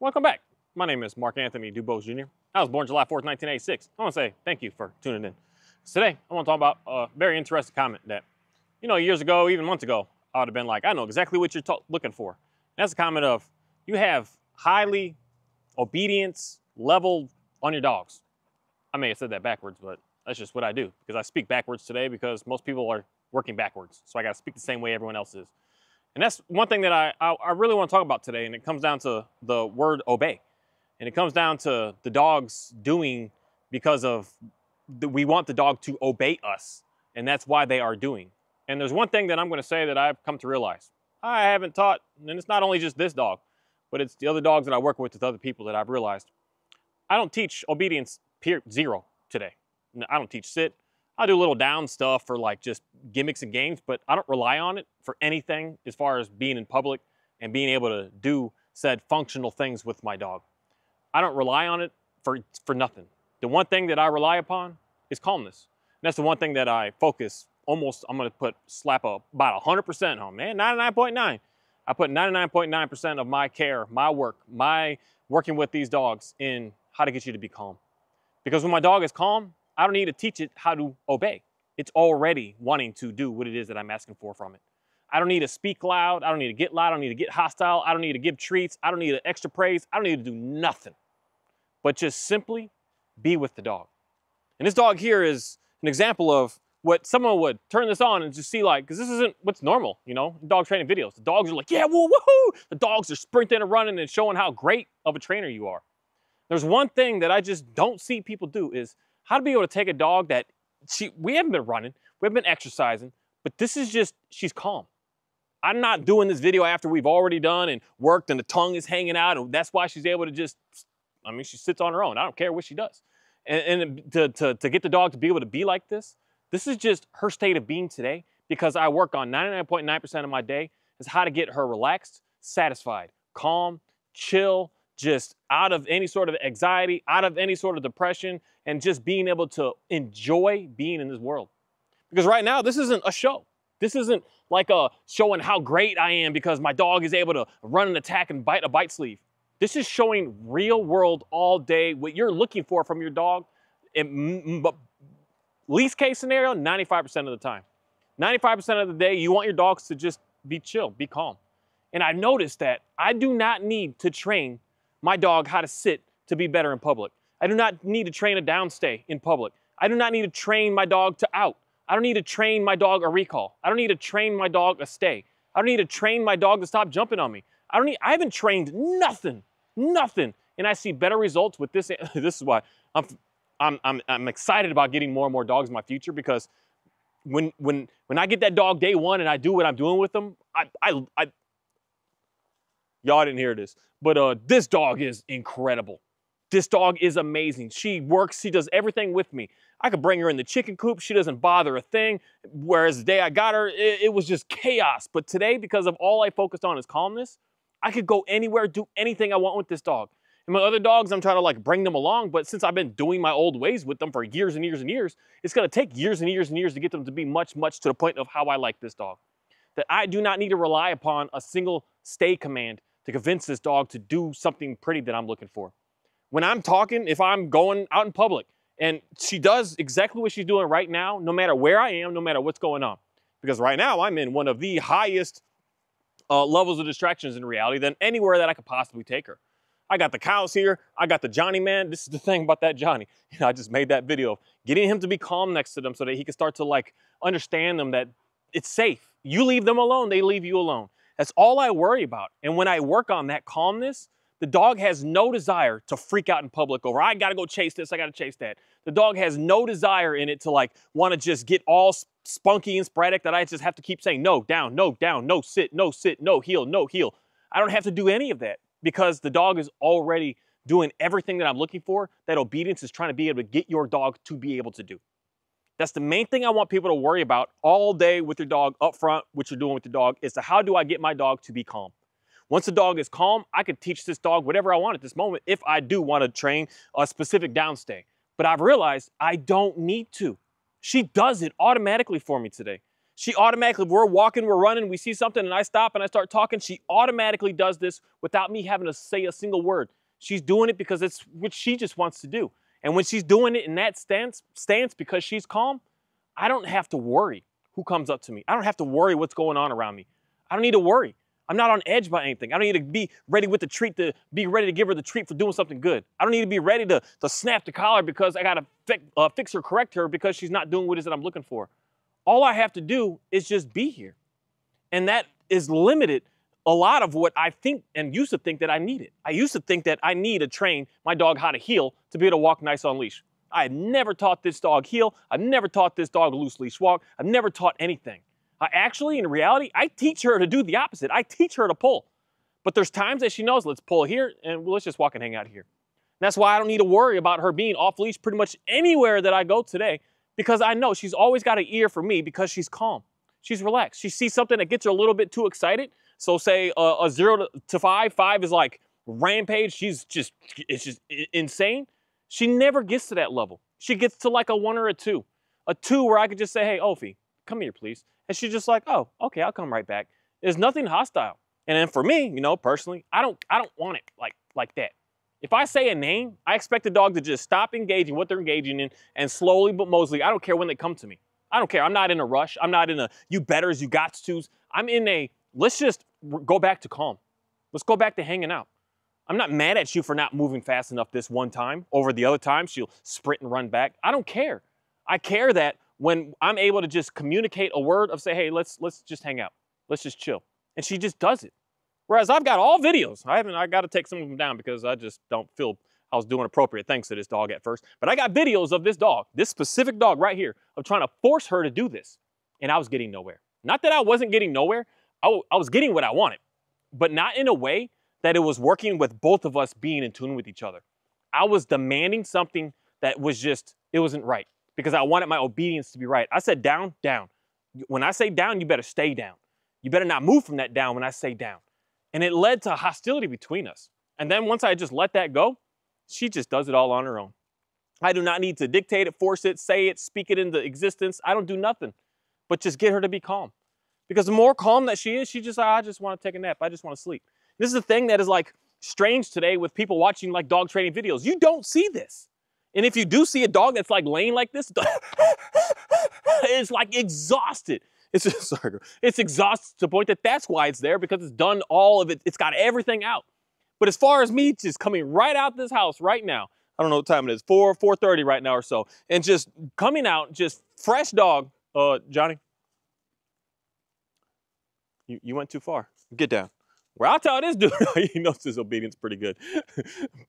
Welcome back. My name is Mark Anthony Dubose Jr. I was born July 4th, 1986. I want to say thank you for tuning in. Today, I want to talk about a very interesting comment that, years ago, even months ago, I would have been like, I know exactly what you're looking for. And that's a comment of, you have highly obedience level on your dogs. I may have said that backwards, but that's just what I do because I speak backwards today because most people are working backwards. So I got to speak the same way everyone else is. And that's one thing that I really want to talk about today, and it comes down to the word obey. And it comes down to the dogs doing because of, we want the dog to obey us, and that's why they are doing. And there's one thing that I'm going to say that I've come to realize. I haven't taught, and it's not only just this dog, but it's the other dogs that I work with other people that I've realized. I don't teach obedience zero today. I don't teach sit. I do little down stuff for like just gimmicks and games, but I don't rely on it for anything as far as being in public and being able to do said functional things with my dog. I don't rely on it for nothing. The one thing that I rely upon is calmness. And that's the one thing that I focus almost, I'm going to slap about 100% on, man, 99.9. I put 99.9% of my care, my work, my working with these dogs in how to get you to be calm. Because when my dog is calm, I don't need to teach it how to obey. It's already wanting to do what it is that I'm asking for from it. I don't need to speak loud. I don't need to get loud. I don't need to get hostile. I don't need to give treats. I don't need extra praise. I don't need to do nothing, but just simply be with the dog. And this dog here is an example of what someone would turn this on and just see like, because this isn't what's normal, dog training videos. The dogs are like, yeah, woo, woohoo. The dogs are sprinting and running and showing how great of a trainer you are. There's one thing that I just don't see people do is how to be able to take a dog that we haven't been running, we haven't been exercising, but this is just, she's calm. I'm not doing this video after we've already done and worked and the tongue is hanging out and that's why she's able to just, she sits on her own. I don't care what she does. And to get the dog to be able to be like this is just her state of being today because I work on 99.9% of my day is how to get her relaxed, satisfied, calm, chill, just out of any sort of anxiety, out of any sort of depression, and just being able to enjoy being in this world. Because right now, this isn't a show. This isn't like showing how great I am because my dog is able to run an attack and bite a bite sleeve. This is showing real world all day, what you're looking for from your dog. Least case scenario, 95% of the time. 95% of the day, you want your dogs to just be chill, be calm. And I noticed that I do not need to train my dog how to sit to be better in public. I do not need to train a downstay in public. I do not need to train my dog to out. I don't need to train my dog a recall. I don't need to train my dog a stay. I don't need to train my dog to stop jumping on me. I haven't trained nothing. And I see better results with this. This is why I'm excited about getting more and more dogs in my future because when I get that dog day one and I do what I'm doing with them, y'all didn't hear this, but this dog is incredible. This dog is amazing. She works, she does everything with me. I could bring her in the chicken coop. She doesn't bother a thing. Whereas the day I got her, it was just chaos. But today, because of all I focused on is calmness, I could go anywhere, do anything I want with this dog. And my other dogs, I'm trying to like bring them along. But since I've been doing my old ways with them for years and years and years, it's going to take years and years and years to get them to be much to the point of how I like this dog. That I do not need to rely upon a single stay command to convince this dog to do something pretty that I'm looking for. When I'm talking, if I'm going out in public and she does exactly what she's doing right now, no matter where I am, no matter what's going on. Because right now I'm in one of the highest levels of distractions in reality than anywhere that I could possibly take her. I got the cows here. I got the Johnny man. This is the thing about that Johnny. I just made that video of getting him to be calm next to them so that he can start to like understand them that it's safe. You leave them alone, they leave you alone. That's all I worry about. And when I work on that calmness, the dog has no desire to freak out in public over, I gotta go chase this, I gotta chase that. The dog has no desire in it to like wanna just get all spunky and sporadic that I just have to keep saying, no, down, no, sit, no, heel, no, heel. I don't have to do any of that because the dog is already doing everything that I'm looking for, that obedience is trying to be able to get your dog to be able to do. That's the main thing I want people to worry about all day with your dog up front, what you're doing with your dog, is to how do I get my dog to be calm? Once the dog is calm, I can teach this dog whatever I want at this moment if I do want to train a specific downstay. But I've realized I don't need to. She does it automatically for me today. She automatically, we're walking, we're running, we see something and I stop and I start talking, she automatically does this without me having to say a single word. She's doing it because it's what she just wants to do. And when she's doing it in that stance because she's calm, I don't have to worry who comes up to me. I don't have to worry what's going on around me. I don't need to worry. I'm not on edge by anything. I don't need to be ready with the treat to be ready to give her the treat for doing something good. I don't need to be ready to snap the collar because I got to fix her, correct her because she's not doing what it is that I'm looking for. All I have to do is just be here. And that is limited a lot of what I think and used to think that I needed. I used to think that I need to train my dog how to heel to be able to walk nice on leash. I had never taught this dog heel. I've never taught this dog loose leash walk. I've never taught anything. I actually, in reality, I teach her to do the opposite. I teach her to pull. But there's times that she knows, let's pull here and let's just walk and hang out here. And that's why I don't need to worry about her being off leash pretty much anywhere that I go today, because I know she's always got an ear for me because she's calm. She's relaxed. She sees something that gets her a little bit too excited. So say a 0 to 5, 5 is like rampage. It's just insane. She never gets to that level. She gets to like a 1 or a 2. A 2 where I could just say, hey, Ophi, come here, please. And she's just like, oh, okay, I'll come right back. There's nothing hostile. And then for me, personally, I don't want it like that. If I say a name, I expect the dog to just stop engaging what they're engaging in and slowly but mostly, I don't care when they come to me. I don't care. I'm not in a rush. I'm not in a you betters, you gots tos. I'm in a let's just go back to calm. Let's go back to hanging out. I'm not mad at you for not moving fast enough this one time. Over the other time, she'll sprint and run back. I don't care. I care that when I'm able to just communicate a word of say, hey, let's just hang out. Let's just chill. And she just does it. Whereas I've got all videos. I got to take some of them down because I just don't feel I was doing appropriate things to this dog at first. But I got videos of this dog, this specific dog right here, of trying to force her to do this. And I was getting nowhere. Not that I wasn't getting nowhere. I was getting what I wanted, but not in a way that it was working with both of us being in tune with each other. I was demanding something that was just, it wasn't right because I wanted my obedience to be right. I said down, down. When I say down, you better stay down. You better not move from that down when I say down. And it led to hostility between us. And then once I just let that go, she just does it all on her own. I do not need to dictate it, force it, say it, speak it into existence. I don't do nothing but just get her to be calm. Because the more calm that she is, she just, I just want to take a nap. I just want to sleep. This is the thing that is like strange today with people watching like dog training videos. You don't see this. And if you do see a dog that's like laying like this, it's like exhausted. It's just, sorry, it's exhausted to the point that that's why it's there, because it's done all of it. It's got everything out. But as far as me just coming right out this house right now, I don't know what time it is, 4:30 right now or so, and just coming out, just fresh dog, Johnny, you went too far. Get down. Well, I'll tell this dude, he knows his obedience pretty good.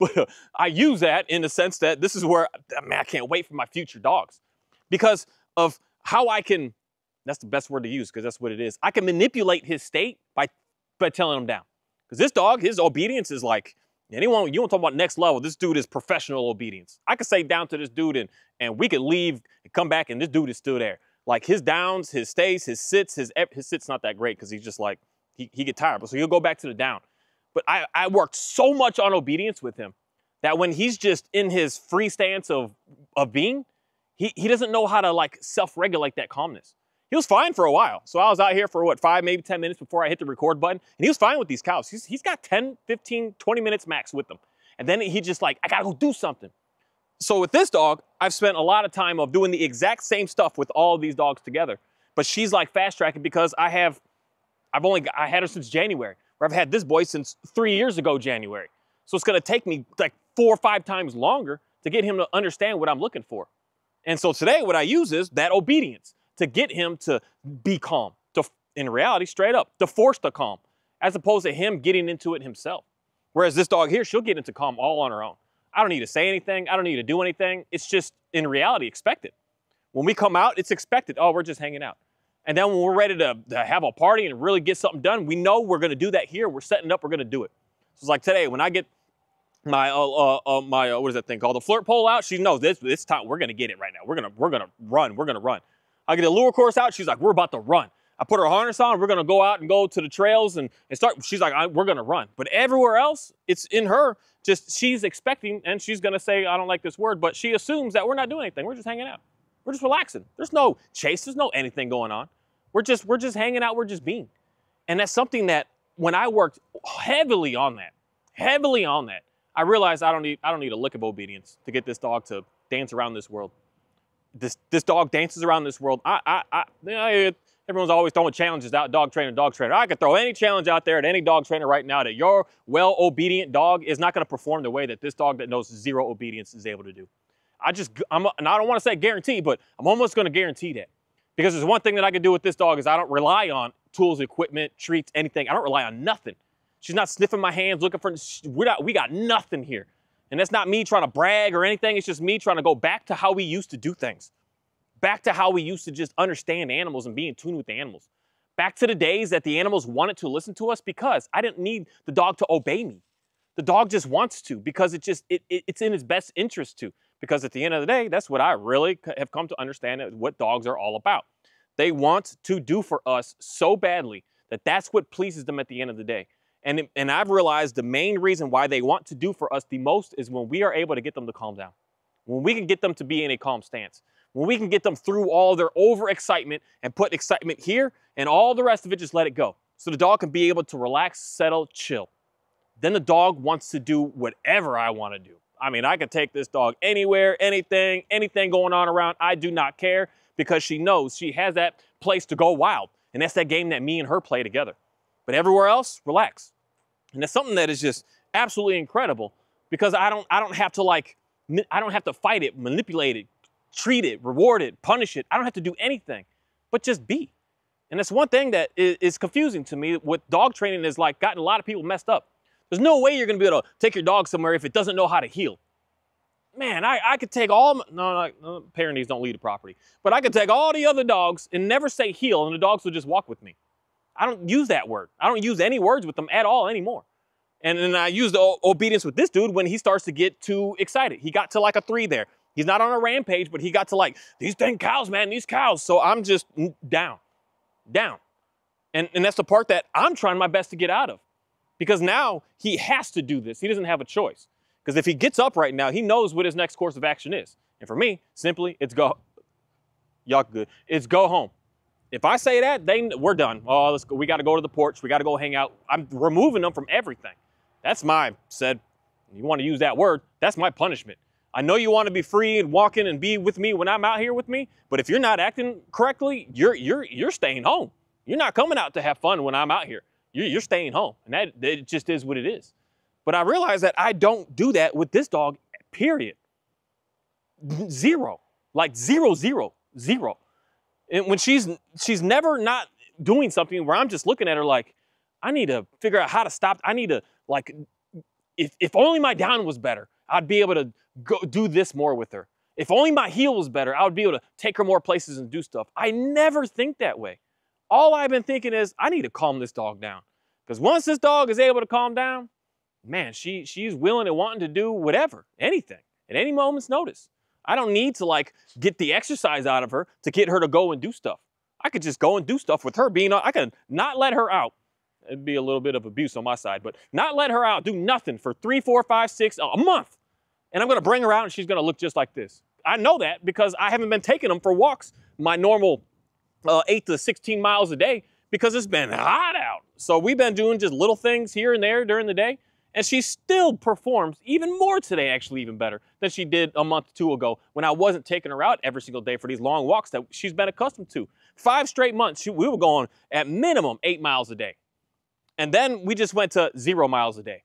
But I use that in the sense that this is where, I can't wait for my future dogs. Because of how I can, that's the best word to use because that's what it is. I can manipulate his state by telling him down. Because this dog, his obedience is like, you want to talk about next level, this dude is professional obedience. I could say down to this dude and we could leave and come back and this dude is still there. Like his downs, his stays, his sits, his sits not that great because he's just like, he get tired, so he'll go back to the down. But I worked so much on obedience with him that when he's just in his free stance of being, he doesn't know how to like self-regulate that calmness. He was fine for a while. So I was out here for what, 5, maybe 10 minutes before I hit the record button. And he was fine with these cows. He's got 10, 15, 20 minutes max with them. And then he just like, I gotta go do something. So with this dog, I've spent a lot of time of doing the exact same stuff with all of these dogs together. But she's like fast tracking because I had her since January, where I've had this boy since 3 years ago, January. So it's gonna take me like 4 or 5 times longer to get him to understand what I'm looking for. And so today what I use is that obedience to get him to be calm, to, in reality, straight up, to force the calm, as opposed to him getting into it himself. Whereas this dog here, she'll get into calm all on her own. I don't need to say anything. I don't need to do anything. It's just, in reality, expected. When we come out, it's expected. Oh, we're just hanging out. And then when we're ready to have a party and really get something done, we know we're going to do that here. We're setting up. We're going to do it. So it's like today, when I get my what is that thing called? The flirt pole out. She knows this time we're going to get it right now. We're going to run. We're going to run. I get a lure course out. She's like, we're about to run. I put her harness on. We're going to go out and go to the trails and start. She's like, we're going to run. But everywhere else, it's in her. Just she's expecting, and she's going to say, I don't like this word, but she assumes that we're not doing anything. We're just hanging out. We're just relaxing. There's no chase. There's no anything going on. We're just hanging out, we're just being. And that's something that when I worked heavily on that, I realized I don't need a lick of obedience to get this dog to dance around this world. This dog dances around this world. Everyone's always throwing challenges out, dog trainer. I could throw any challenge out there at any dog trainer right now that your well-obedient dog is not going to perform the way that this dog that knows zero obedience is able to do. And I don't want to say guarantee, but I'm almost going to guarantee that. Because there's one thing that I can do with this dog is I don't rely on tools, equipment, treats, anything. I don't rely on nothing. She's not sniffing my hands, looking for, we got nothing here. And that's not me trying to brag or anything. It's just me trying to go back to how we used to do things. Back to how we used to just understand animals and be in tune with the animals. Back to the days that the animals wanted to listen to us because I didn't need the dog to obey me. The dog just wants to because it's in its best interest to. Because at the end of the day, that's what I really have come to understand what dogs are all about. They want to do for us so badly that that's what pleases them at the end of the day. And I've realized the main reason why they want to do for us the most is when we are able to get them to calm down. When we can get them to be in a calm stance. When we can get them through all their overexcitement and put excitement here and all the rest of it, just let it go. So the dog can be able to relax, settle, chill. Then the dog wants to do whatever I want to do. I mean, I could take this dog anywhere, anything going on around. I do not care because she knows she has that place to go wild. And that's that game that me and her play together. But everywhere else, relax. And that's something that is just absolutely incredible because I don't have to fight it, manipulate it, treat it, reward it, punish it. I don't have to do anything but just be. And that's one thing that is confusing to me with dog training is like gotten a lot of people messed up. There's no way you're going to be able to take your dog somewhere if it doesn't know how to heel. Man, I could take all, no, Pyrenees don't lead the property, but I could take all the other dogs and never say heel and the dogs will just walk with me. I don't use that word. I don't use any words with them at all anymore. And then I use the obedience with this dude when he starts to get too excited. He got to like a 3 there. He's not on a rampage, but he got to like, these dang cows, man, these cows. So I'm just down. And that's the part that I'm trying my best to get out of. Because now he has to do this. He doesn't have a choice. Because if he gets up right now, he knows what his next course of action is. And for me, simply, it's go. Y'all good. It's go home. If I say that, we're done. Oh, let's go. We got to go to the porch. We got to go hang out. I'm removing them from everything. That's you want to use that word, that's my punishment. I know you want to be free and walking and be with me when I'm out here with me, but if you're not acting correctly, you're staying home. You're not coming out to have fun when I'm out here. You're staying home, and that just is what it is. But I realize that I don't do that with this dog, period. Zero, like zero. And when she's never not doing something where I'm just looking at her like, I need to figure out how to stop. I need to, like, if only my down was better, I'd be able to go do this more with her. If only my heel was better, I would be able to take her more places and do stuff. I never think that way. All I've been thinking is I need to calm this dog down. Because once this dog is able to calm down, man, she's willing and wanting to do whatever, anything, at any moment's notice. I don't need to like get the exercise out of her to get her to go and do stuff. I could just go and do stuff with her I could not let her out. It'd be a little bit of abuse on my side, but not let her out, do nothing for 3, 4, 5, 6, a month. And I'm going to bring her out and she's going to look just like this. I know that because I haven't been taking them for walks, my normal 8 to 16 miles a day, because it's been hot out. So we've been doing just little things here and there during the day. And she still performs even more today, actually even better than she did a month or 2 ago when I wasn't taking her out every single day for these long walks that she's been accustomed to. 5 straight months, we were going at minimum 8 miles a day. And then we just went to 0 miles a day.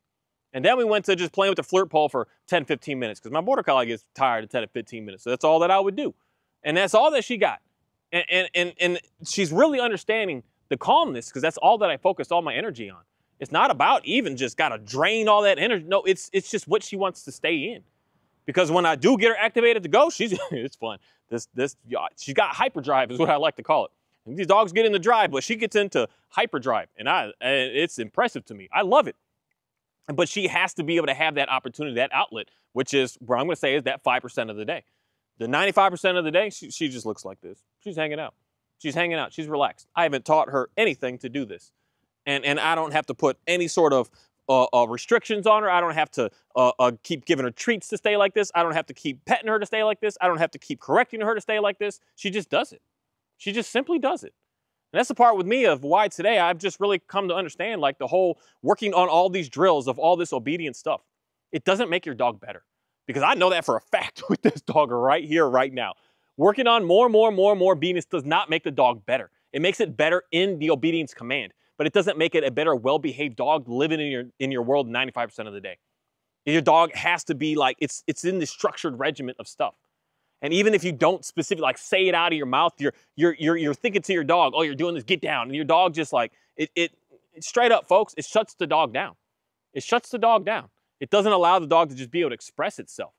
And then we went to just playing with the flirt pole for 10, 15 minutes because my border collie gets tired of 10 to 15 minutes. So that's all that I would do. And that's all that she got. And she's really understanding the calmness because that's all that I focused all my energy on. It's not about even just got to drain all that energy. No, it's just what she wants to stay in. Because when I do get her activated to go, it's fun. She got hyperdrive is what I like to call it. And these dogs get in the drive, but she gets into hyperdrive. And it's impressive to me. I love it. But she has to be able to have that opportunity, that outlet, which is where I'm going to say is that 5% of the day. The 95% of the day, she just looks like this. She's hanging out. She's hanging out. She's relaxed. I haven't taught her anything to do this. And I don't have to put any sort of restrictions on her. I don't have to keep giving her treats to stay like this. I don't have to keep petting her to stay like this. I don't have to keep correcting her to stay like this. She just does it. She just simply does it. And that's the part with me of why today I've just really come to understand like the whole working on all these drills of all this obedience stuff. It doesn't make your dog better, because I know that for a fact with this dog right here, right now. Working on more obedience does not make the dog better. It makes it better in the obedience command, but it doesn't make it a better, well-behaved dog living in your world 95% of the day. Your dog has to be like, it's in the structured regiment of stuff. And even if you don't specifically like say it out of your mouth, you're thinking to your dog, oh, you're doing this, get down. And your dog just like, it straight up, folks, it shuts the dog down. It shuts the dog down. It doesn't allow the dog to just be able to express itself.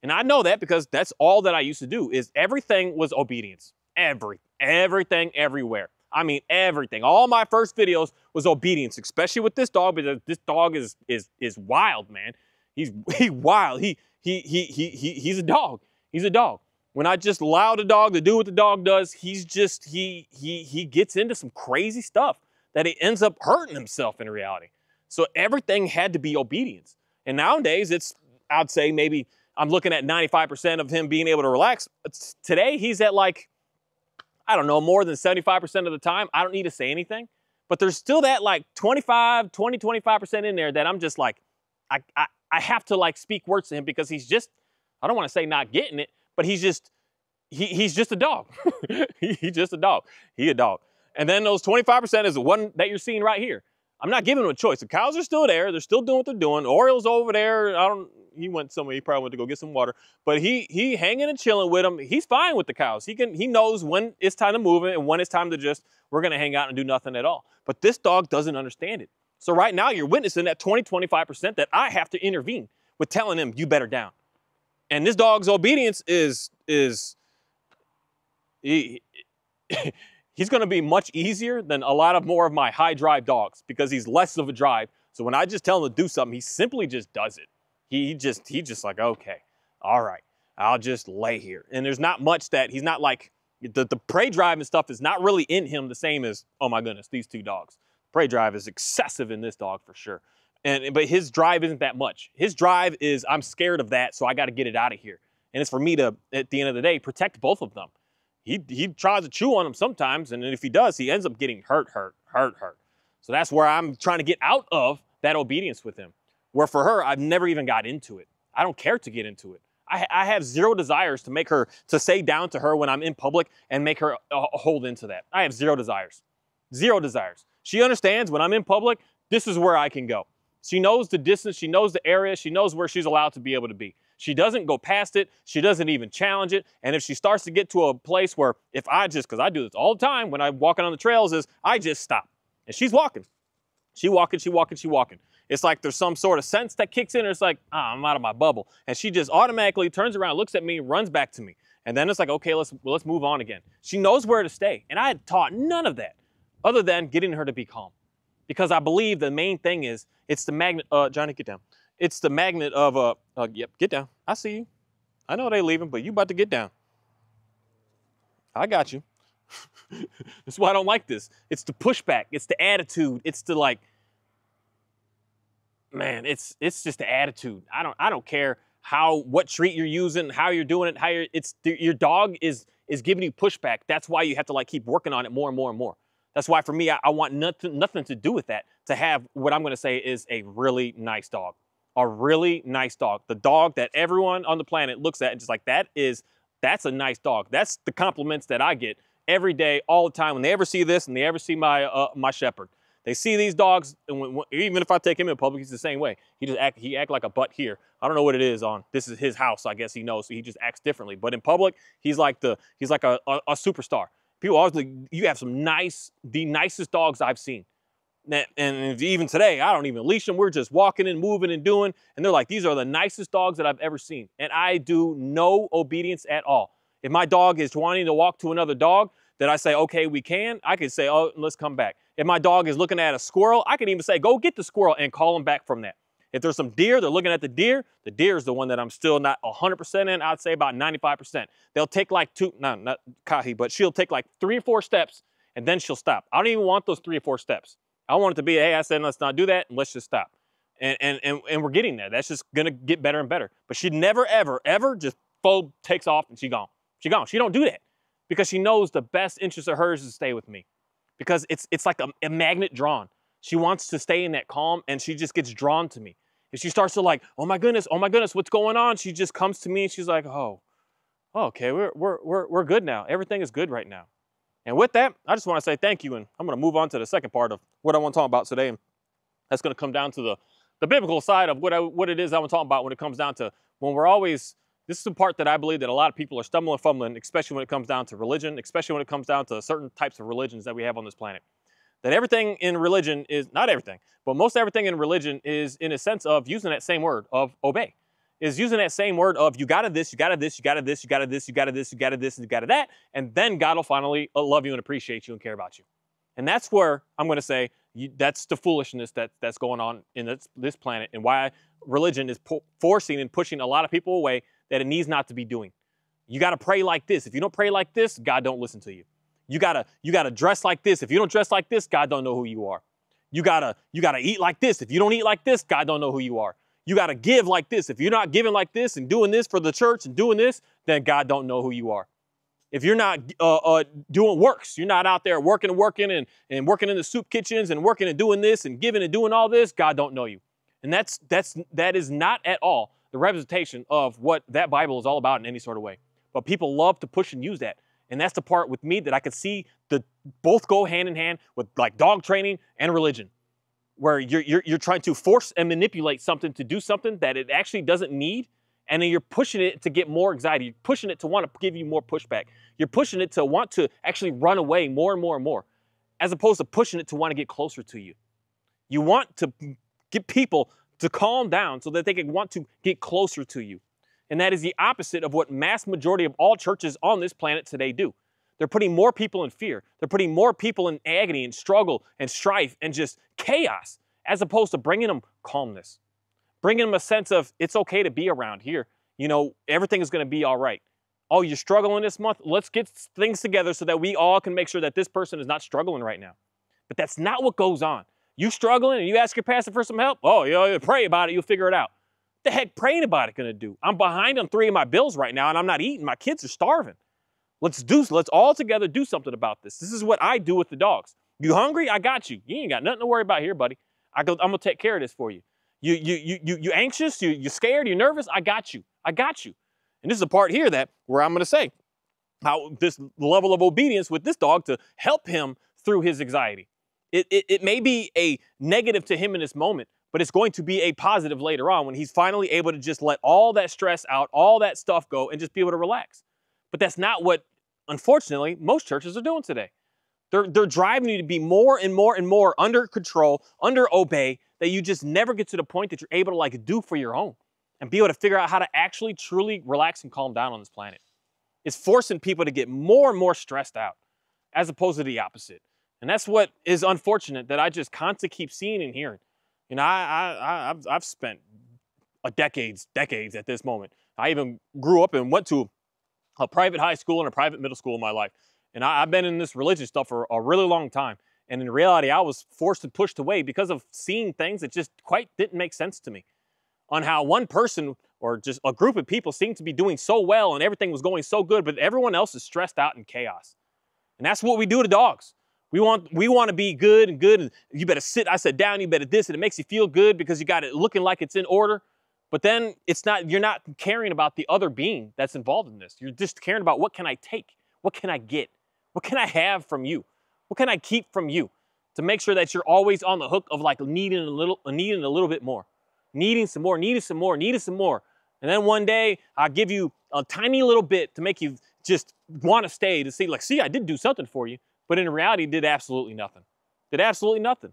And I know that because that's all that I used to do, is everything was obedience. Everything, everywhere. I mean, everything. All my first videos was obedience, especially with this dog, because this dog is wild, man. He's wild. He's a dog. He's a dog. When I just allow the dog to do what the dog does, he gets into some crazy stuff that he ends up hurting himself in reality. So everything had to be obedience. And nowadays I'd say maybe I'm looking at 95% of him being able to relax. Today he's at like, I don't know, more than 75% of the time. I don't need to say anything, but there's still that like 25% in there that I'm just like, I have to like speak words to him, because he's just, I don't want to say not getting it, but he's just a dog. He's just a dog. He a dog. And then those 25% is the one that you're seeing right here. I'm not giving him a choice. The cows are still there. They're still doing what they're doing. Oriole's over there. He went somewhere. He probably went to go get some water. But he hanging and chilling with them. He's fine with the cows. He knows when it's time to move it and when it's time to just, we're going to hang out and do nothing at all. But this dog doesn't understand it. So right now you're witnessing that 25% that I have to intervene with telling him, you better down. And this dog's obedience he's going to be much easier than a lot of more of my high drive dogs, because he's less of a drive. So when I just tell him to do something, he simply just does it. He just like, okay, all right, I'll just lay here. And there's not much that he's not like, the prey drive and stuff is not really in him the same as, oh my goodness, these two dogs. Prey drive is excessive in this dog for sure. But his drive isn't that much. His drive is, I'm scared of that, so I got to get it out of here. And it's for me to, at the end of the day, protect both of them. He tries to chew on them sometimes, and if he does, he ends up getting hurt. So that's where I'm trying to get out of that obedience with him. Where for her, I've never even got into it. I don't care to get into it. I have zero desires to make her, to say down to her when I'm in public and make her hold into that. I have zero desires. Zero desires. She understands when I'm in public, this is where I can go. She knows the distance, she knows the area, she knows where she's allowed to be able to be. She doesn't go past it, she doesn't even challenge it, and if she starts to get to a place where, if I just, because I do this all the time when I'm walking on the trails, is I just stop. And she's walking. She walking. It's like there's some sort of sense that kicks in, and it's like, I'm out of my bubble. And she just automatically turns around, looks at me, runs back to me. And then it's like, okay, let's move on again. She knows where to stay. And I had taught none of that other than getting her to be calm. Because I believe the main thing is, it's the magnet, Johnny, get down. It's the magnet of, yep, get down. I see you. I know they leaving, but you about to get down. I got you. That's why I don't like this. It's the pushback. It's the attitude. It's the like, man, it's just the attitude. I don't care what treat you're using, how you're doing it, your dog is giving you pushback. That's why you have to like keep working on it more and more and more. That's why for me, I want nothing to do with that, to have what I'm going to say is a really nice dog. A really nice dog. The dog that everyone on the planet looks at and just like, that's a nice dog. That's the compliments that I get every day, all the time. When they ever see this and they ever see my shepherd, they see these dogs, and even if I take him in public, he's the same way. He act like a butt here. I don't know what it is on. This is his house, I guess he knows, so he just acts differently. But in public, he's like a superstar. People always like, you have the nicest dogs I've seen. And even today, I don't even leash them. We're just walking and moving and doing. And they're like, these are the nicest dogs that I've ever seen. And I do no obedience at all. If my dog is wanting to walk to another dog, that I say, okay, we can, I can say, oh, let's come back. If my dog is looking at a squirrel, I can even say, go get the squirrel and call him back from that. If there's some deer, they're looking at the deer is the one that I'm still not 100% in. I'd say about 95%. They'll take like not Kahi, but she'll take like 3 or 4 steps and then she'll stop. I don't even want those 3 or 4 steps. I want it to be, hey, I said, let's not do that, and let's just stop. And we're getting there. That's just gonna get better and better. But she never, ever just takes off and she's gone. She don't do that because she knows the best interest of hers is to stay with me. because it's like a magnet drawn. She wants to stay in that calm, and she just gets drawn to me. If she starts to like, oh my goodness, what's going on? She just comes to me and she's like, oh, okay, we're good now. Everything is good right now. And with that, I just want to say thank you, and I'm going to move on to the second part of what I want to talk about today. And that's going to come down to the biblical side of what it is I want to talk about when it comes down to when we're always, this is the part that I believe that a lot of people are stumbling and fumbling, especially when it comes down to religion, especially when it comes down to certain types of religions that we have on this planet. That everything in religion is, not everything, but most everything in religion is in a sense of using that same word of obey. Is using that same word of you gotta this, you gotta this, you gotta this, you gotta this, you gotta this, you gotta this, and you gotta that, and then God will finally love you and appreciate you and care about you. And that's where I'm going to say that's the foolishness that's going on in this planet, and why religion is forcing and pushing a lot of people away that it needs not to be doing. You got to pray like this. If you don't pray like this, God don't listen to you. You gotta dress like this. If you don't dress like this, God don't know who you are. You gotta eat like this. If you don't eat like this, God don't know who you are. You got to give like this. If you're not giving like this and doing this for the church and doing this, then God don't know who you are. If you're not doing works, you're not out there working and working in the soup kitchens and working and doing this and giving and doing all this, God don't know you. And that is not at all the representation of what that Bible is all about in any sort of way. But people love to push and use that. And that's the part with me that I could see both go hand in hand with like dog training and religion, where you're trying to force and manipulate something to do something that it actually doesn't need, and then you're pushing it to get more anxiety. You're pushing it to want to give you more pushback. You're pushing it to want to actually run away more and more and more, as opposed to pushing it to want to get closer to you. You want to get people to calm down so that they can want to get closer to you. And that is the opposite of what mass majority of all churches on this planet today do. They're putting more people in fear. They're putting more people in agony and struggle and strife and just chaos, as opposed to bringing them calmness, bringing them a sense of it's okay to be around here. You know, everything is going to be all right. Oh, you're struggling this month? Let's get things together so that we all can make sure that this person is not struggling right now. But that's not what goes on. You struggling and you ask your pastor for some help? Oh, you pray about it. You'll figure it out. What the heck praying about it going to do? I'm behind on 3 of my bills right now, and I'm not eating. My kids are starving. Let's all together do something about this. This is what I do with the dogs. You hungry? I got you. You ain't got nothing to worry about here, buddy. I'm gonna take care of this for you. You anxious? You scared? You nervous? I got you. I got you. And this is a part here where I'm gonna say how this level of obedience with this dog to help him through his anxiety. It may be a negative to him in this moment, but it's going to be a positive later on when he's finally able to just let all that stress out, all that stuff go, and just be able to relax. But that's not what, unfortunately, most churches are doing today. They're driving you to be more and more and more under control, under obey, that you just never get to the point that you're able to like do for your own and be able to figure out how to actually truly relax and calm down on this planet. It's forcing people to get more and more stressed out as opposed to the opposite. And that's what is unfortunate that I just constantly keep seeing and hearing. You know, I've spent decades at this moment. I even grew up and went to a private high school and a private middle school in my life. And I've been in this religious stuff for a really long time. And in reality, I was forced and pushed away because of seeing things that just quite didn't make sense to me. On how one person or just a group of people seemed to be doing so well and everything was going so good, but everyone else is stressed out in chaos. And that's what we do to dogs. We want to be good, and you better sit, I said down, you better this, and it makes you feel good because you got it looking like it's in order. But then you're not caring about the other being that's involved in this. You're just caring about what can I take? What can I get? What can I have from you? What can I keep from you to make sure that you're always on the hook of like needing a little bit more, needing some more, needing some more, needing some more. And then one day I'll give you a tiny little bit to make you just want to stay, to see like, see, I did do something for you. But in reality, did absolutely nothing. Did absolutely nothing.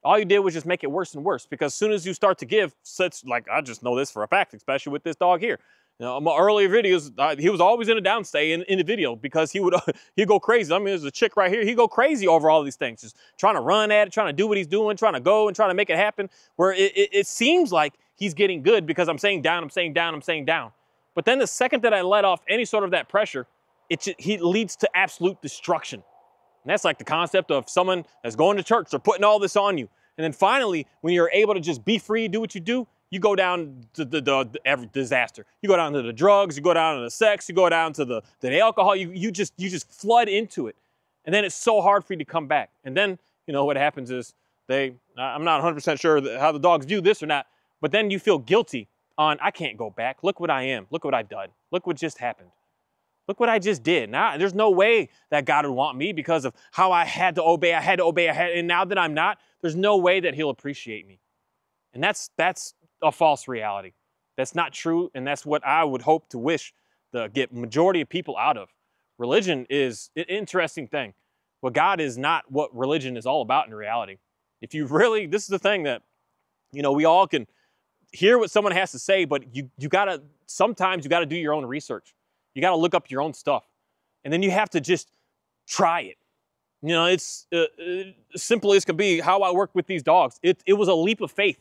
All you did was just make it worse and worse, because as soon as you start to give such, like, I just know this for a fact, especially with this dog here. You know, my earlier videos, he was always in a downstay in the video because he'd go crazy. I mean, there's a chick right here. He'd go crazy over all these things, just trying to run at it, trying to do what he's doing, trying to go and trying to make it happen, where it seems like he's getting good because I'm saying down, I'm saying down, I'm saying down. But then the second that I let off any sort of that pressure, he leads to absolute destruction. And that's like the concept of someone that's going to church, they're putting all this on you. And then finally, when you're able to just be free, do what you do, you go down to every disaster. You go down to the drugs, you go down to the sex, you go down to the alcohol, you just flood into it. And then it's so hard for you to come back. And then, you know, what happens is I'm not 100% sure how the dogs do this or not, but then you feel guilty on, I can't go back. Look what I am. Look what I've done. Look what just happened. Look what I just did. Now, there's no way that God would want me because of how I had to obey. And now that I'm not, there's no way that he'll appreciate me. And that's a false reality. That's not true, and that's what I would hope to wish to get majority of people out of. Religion is an interesting thing, but God is not what religion is all about in reality. If you really, this is the thing that, you know, we all can hear what someone has to say, but sometimes you gotta do your own research. You gotta look up your own stuff, and then you have to just try it. You know, it's simple as can be how I work with these dogs. It was a leap of faith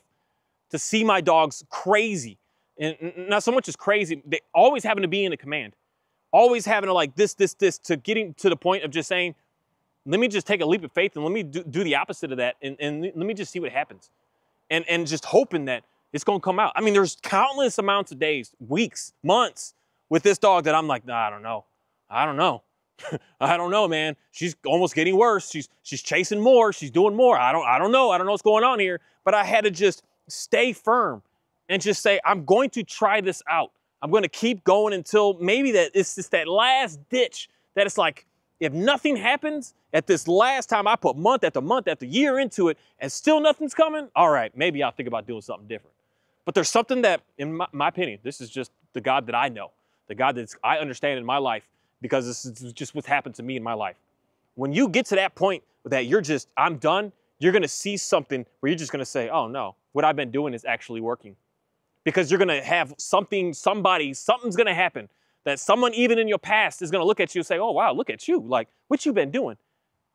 to see my dogs crazy. And not so much as crazy, they always having to be in a command. Always having to like this, to getting to the point of just saying, let me just take a leap of faith and let me do the opposite of that and let me just see what happens. And just hoping that it's gonna come out. I mean, there's countless amounts of days, weeks, months with this dog that I'm like, nah, I don't know. I don't know, man. She's almost getting worse. She's chasing more. She's doing more. I don't know. I don't know what's going on here. But I had to just stay firm and just say, I'm going to try this out. I'm going to keep going until maybe that it's just that last ditch that it's like, if nothing happens at this last time I put month after year into it and still nothing's coming, all right, maybe I'll think about doing something different. But there's something that, in my opinion, this is just the God that I know, the God that I understand in my life, because this is just what's happened to me in my life. When you get to that point that I'm done, you're going to see something where you're just going to say, oh no, what I've been doing is actually working. Because you're going to have something's going to happen that someone even in your past is going to look at you and say, oh wow, look at you, like what you've been doing.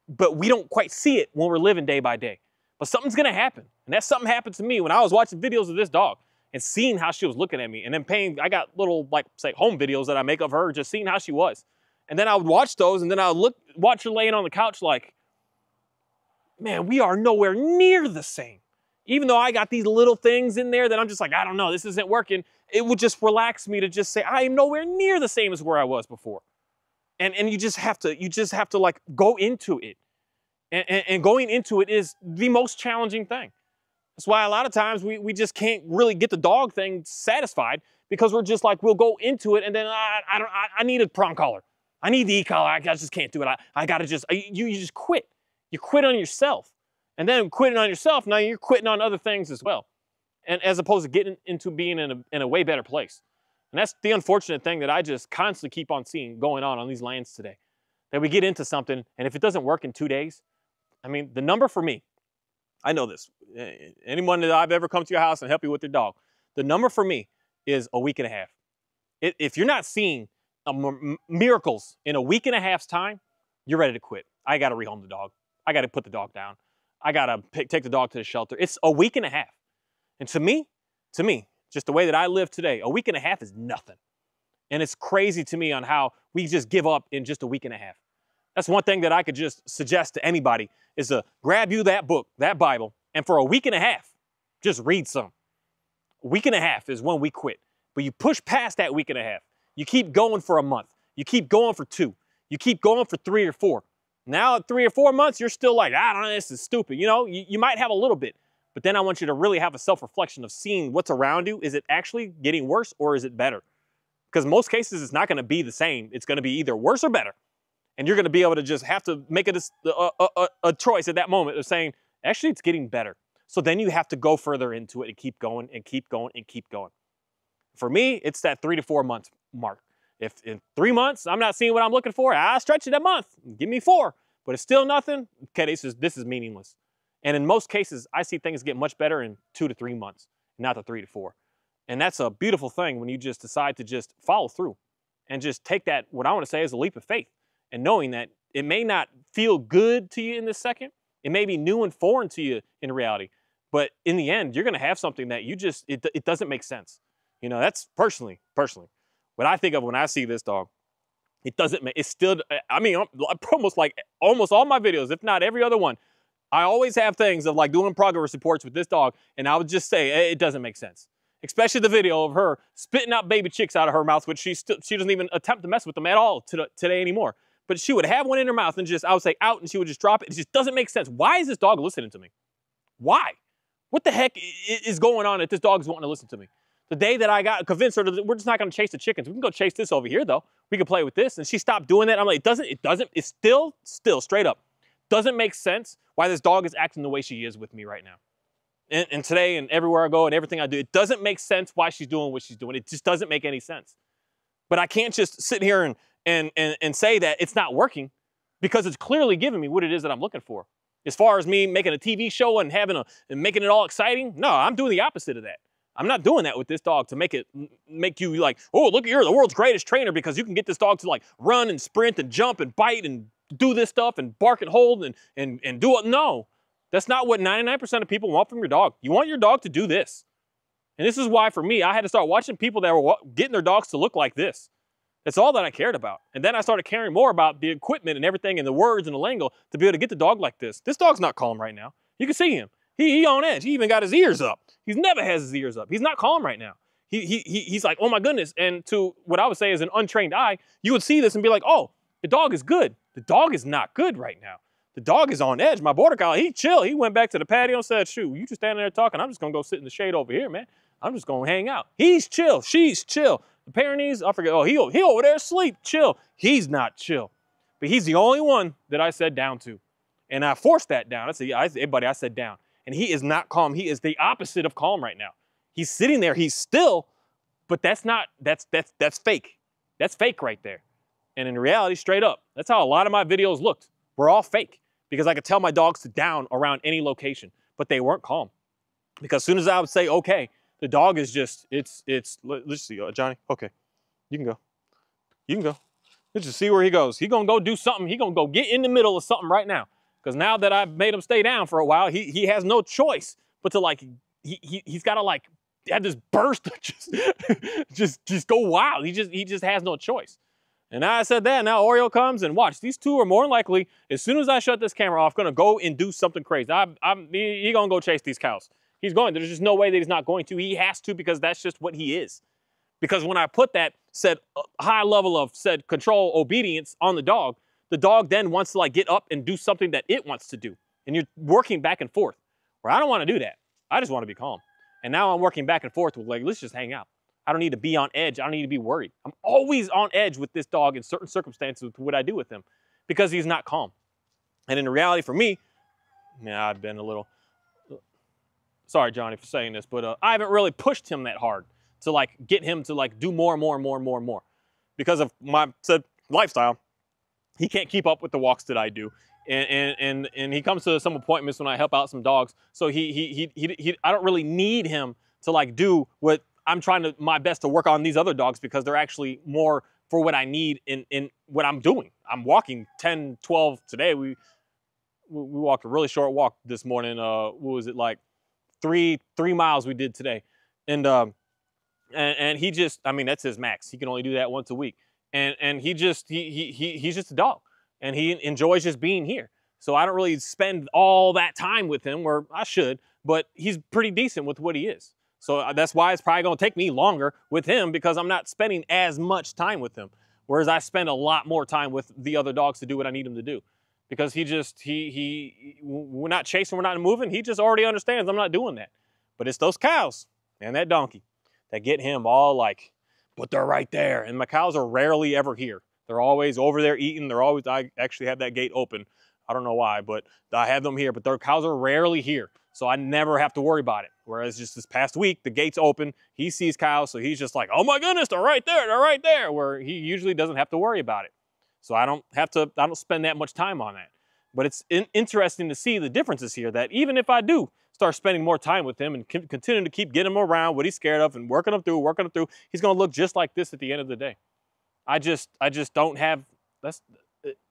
But we don't quite see it when we're living day by day. But something's going to happen. And that something happened to me when I was watching videos of this dog and seeing how she was looking at me, and then I got little, like, say, home videos that I make of her, just seeing how she was. And then I would watch those, and then I would watch her laying on the couch like, man, we are nowhere near the same. Even though I got these little things in there that I'm just like, I don't know, this isn't working, it would just relax me to just say, I am nowhere near the same as where I was before. And you just have to like go into it. And going into it is the most challenging thing. That's why a lot of times we just can't really get the dog thing satisfied, because we're just like, we'll go into it and then I need a prong collar. I need the e-collar. I just can't do it. I gotta just, you just quit. You quit on yourself. And then quitting on yourself, now you're quitting on other things as well. And as opposed to getting into being in a way better place. And that's the unfortunate thing that I just constantly keep on seeing going on these lands today. That we get into something, and if it doesn't work in 2 days, I mean, the number for me, I know this. Anyone that I've ever come to your house and help you with your dog, the number for me is a week and a half. If you're not seeing miracles in a week and a half's time, you're ready to quit. I got to rehome the dog. I got to put the dog down. I got to take the dog to the shelter. It's a week and a half. And to me, just the way that I live today, a week and a half is nothing. And it's crazy to me on how we just give up in just a week and a half. That's one thing that I could just suggest to anybody is to grab you that book, that Bible, and for a week and a half, just read some. A week and a half is when we quit. But you push past that week and a half. You keep going for a month. You keep going for 2. You keep going for 3 or 4. Now at 3 or 4 months, you're still like, I don't know, this is stupid. You know, you might have a little bit, but then I want you to really have a self-reflection of seeing what's around you. Is it actually getting worse or is it better? Because most cases, it's not going to be the same. It's going to be either worse or better. And you're going to be able to just have to make a choice at that moment of saying, actually, it's getting better. So then you have to go further into it and keep going and keep going and keep going. For me, it's that 3 to 4 months mark. If in 3 months, I'm not seeing what I'm looking for, I'll stretch it a month. Give me 4. But it's still nothing. Okay, this is meaningless. And in most cases, I see things get much better in 2 to 3 months, not the 3 to 4. And that's a beautiful thing when you just decide to just follow through and just take that, what I want to say is a leap of faith. And knowing that it may not feel good to you in this second, it may be new and foreign to you in reality, but in the end, you're going to have something that it doesn't make sense. You know, that's personally, what I think of when I see this dog. It doesn't make, it's still, I mean, almost all my videos, if not every other one, I always have things of like doing progress reports with this dog, and I would just say, hey, it doesn't make sense. Especially the video of her spitting out baby chicks out of her mouth, which she doesn't even attempt to mess with them at all today anymore. but she would have one in her mouth and just, I would say out, and she would just drop it. It just doesn't make sense. Why is this dog listening to me? Why? What the heck is going on that this dog is wanting to listen to me? The day that I got convinced her that we're just not going to chase the chickens. We can go chase this over here, though. We can play with this. And she stopped doing that. I'm like, it's still straight up. Doesn't make sense why this dog is acting the way she is with me right now. And today and everywhere I go and everything I do, it doesn't make sense why she's doing what she's doing. It just doesn't make any sense. But I can't just sit here and say that it's not working, because it's clearly giving me what it is that I'm looking for. As far as me making a TV show and making it all exciting, no, I'm doing the opposite of that. I'm not doing that with this dog to make you like, oh, look, you're the world's greatest trainer because you can get this dog to like run and sprint and jump and bite and do this stuff and bark and hold and do it. No, that's not what 99% of people want from your dog. You want your dog to do this. And this is why, for me, I had to start watching people that were getting their dogs to look like this. That's all that I cared about. And then I started caring more about the equipment and everything and the words and the lingo to be able to get the dog like this. This dog's not calm right now. You can see him. He on edge. He even got his ears up. He's never has his ears up. He's not calm right now. He's like, oh my goodness. And to what I would say is an untrained eye, you would see this and be like, oh, the dog is good. The dog is not good right now. The dog is on edge. My border collie, he chill. He went back to the patio and said, shoot, you just standing there talking. I'm just going to go sit in the shade over here, man. I'm just going to hang out. He's chill. She's chill. The Pyrenees, I forget, oh, he over there asleep, chill. He's not chill. But he's the only one that I said down to. And I forced that down. I said, yeah, everybody, I said down. And he is not calm. He is the opposite of calm right now. He's sitting there, he's still, but that's fake. That's fake right there. And in reality, straight up, that's how a lot of my videos looked. We're all fake, because I could tell my dogs to down around any location, but they weren't calm. Because as soon as I would say, okay, the dog is just, let's see, Johnny, okay, you can go. You can go. Let's just see where he goes. He's going to go do something. He's going to go get in the middle of something right now. Because now that I've made him stay down for a while, he has no choice but to like, he's got to like have this burst of just go wild. He just has no choice. And now I said that, now Oreo comes and watch. These two are more than likely, as soon as I shut this camera off, going to go and do something crazy. He's going to go chase these cows. He's going. There's just no way that he's not going to. He has to, because that's just what he is. Because when I put that said high level of said control obedience on the dog then wants to like get up and do something that it wants to do. And you're working back and forth. Where I don't want to do that. I just want to be calm. And now I'm working back and forth with like, let's just hang out. I don't need to be on edge. I don't need to be worried. I'm always on edge with this dog in certain circumstances with what I do with him, because he's not calm. And in reality for me, yeah, I've been a little, sorry, Johnny, for saying this, but I haven't really pushed him that hard to like get him to like do more and more. Because of my said lifestyle, he can't keep up with the walks that I do. And he comes to some appointments when I help out some dogs. So I don't really need him to like do what I'm trying my best to work on these other dogs, because they're actually more for what I need in what I'm doing. I'm walking 10, 12 today. We walked a really short walk this morning. What was it, like 3 miles we did today. And he just, I mean, that's his max. He can only do that once a week. And he's just a dog, and he enjoys just being here. So I don't really spend all that time with him, where I should, but he's pretty decent with what he is. So that's why it's probably going to take me longer with him, because I'm not spending as much time with him. Whereas I spend a lot more time with the other dogs to do what I need him to do. Because we're not chasing, we're not moving. He just already understands I'm not doing that. But it's those cows and that donkey that get him all like, but they're right there. And my cows are rarely ever here. They're always over there eating. I actually have that gate open. I don't know why, but I have them here. But their cows are rarely here. So I never have to worry about it. Whereas just this past week, the gate's open. He sees cows, so he's just like, oh my goodness, they're right there, they're right there. Where he usually doesn't have to worry about it. So I don't spend that much time on that. But it's interesting to see the differences here, that even if I do start spending more time with him and continue to keep getting him around what he's scared of and working him through, he's going to look just like this at the end of the day. I just don't have,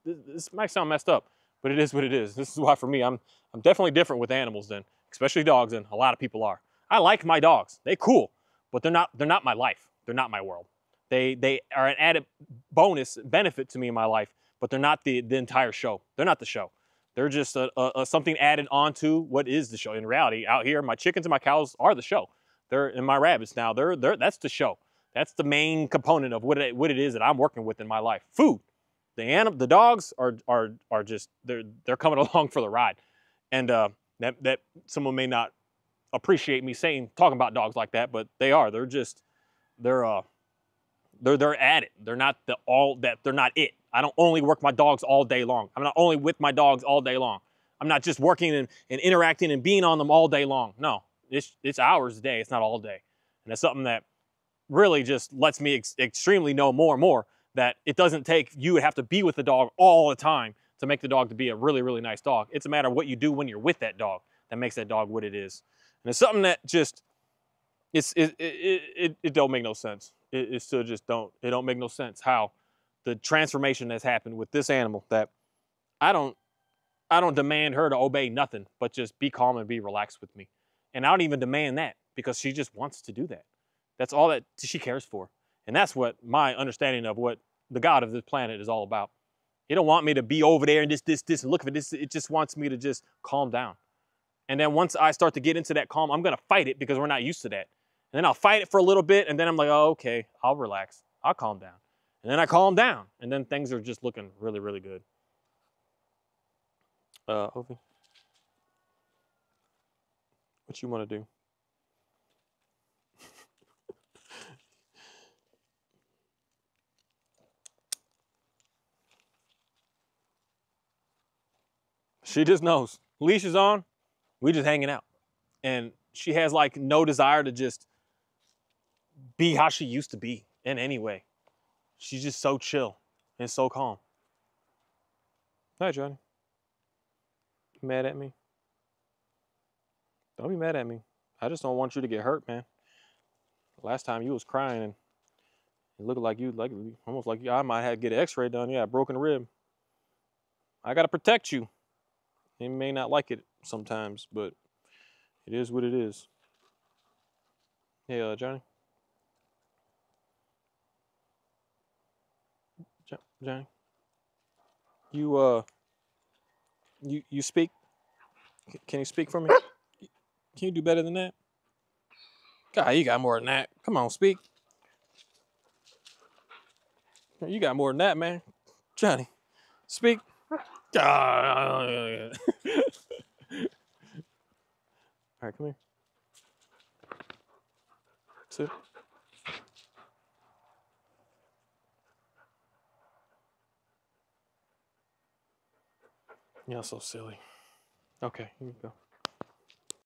this might sound messed up, but it is what it is. This is why for me, I'm definitely different with animals than, especially dogs, than a lot of people are. I like my dogs. They're cool, but they're not my life. They're not my world. They are an added bonus benefit to me in my life, but they're not the entire show. They're not the show. They're just something added onto what is the show. In reality, out here, my chickens and my cows are the show. And my rabbits now, that's the show. That's the main component of what it is that I'm working with in my life. Food. The dogs are just they're coming along for the ride, and that someone may not appreciate me talking about dogs like that, but they are. They're at it. They're not they're not it. I don't only work my dogs all day long. I'm not only with my dogs all day long. I'm not just working and interacting and being on them all day long. No, it's hours a day. It's not all day, and it's something that really just lets me extremely know more and more that it doesn't take you to have to be with the dog all the time to make the dog to be a really, really nice dog. It's a matter of what you do when you're with that dog that makes that dog what it is. And it's something that just, it don't make no sense. It still just it don't make no sense how the transformation has happened with this animal that I don't demand her to obey nothing, but just be calm and be relaxed with me. And I don't even demand that because she just wants to do that. That's all that she cares for. And that's what my understanding of what the God of this planet is all about. He don't want me to be over there and this, and look at this. It just wants me to just calm down. And then once I start to get into that calm, I'm going to fight it because we're not used to that. And then I'll fight it for a little bit, and then I'm like, oh, okay, I'll relax. I'll calm down. And then I calm down, and then things are just looking really, really good. Ovi, what you want to do? She just knows. Leash is on. We just hanging out. And she has like no desire to just be how she used to be in any way. She's just so chill and so calm. Hi, Johnny. You mad at me? Don't be mad at me. I just don't want you to get hurt, man. Last time you was crying and it looked like almost like I might have to get an x-ray done. Yeah, broken rib. I got to protect you. You may not like it sometimes, but it is what it is. Hey, Johnny. Johnny. You you speak? Can you speak for me? Can you do better than that? God, you got more than that. Come on, speak. You got more than that, man. Johnny, speak. All right, come here. Sit. You're so silly. Okay, here you go.